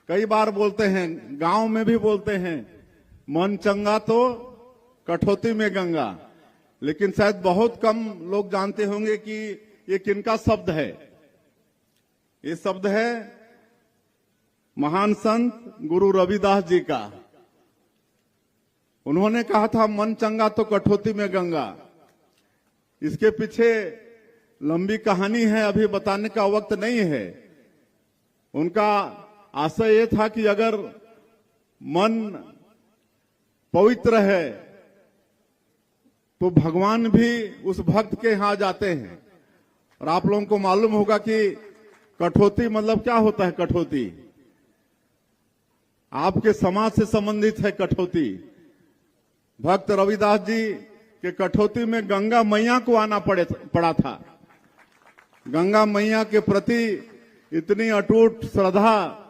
कई बार बोलते हैं, गांव में भी बोलते हैं, मन चंगा तो कठौती में गंगा। लेकिन शायद बहुत कम लोग जानते होंगे कि ये किनका शब्द है। ये शब्द है महान संत गुरु रविदास जी का। उन्होंने कहा था, मन चंगा तो कठौती में गंगा। इसके पीछे लंबी कहानी है, अभी बताने का वक्त नहीं है। उनका आशय ये था कि अगर मन पवित्र है तो भगवान भी उस भक्त के यहां जाते हैं। और आप लोगों को मालूम होगा कि कठौती मतलब क्या होता है। कठौती आपके समाज से संबंधित है। कठौती भक्त रविदास जी के कठौती में गंगा मैया को आना पड़ा था। गंगा मैया के प्रति इतनी अटूट श्रद्धा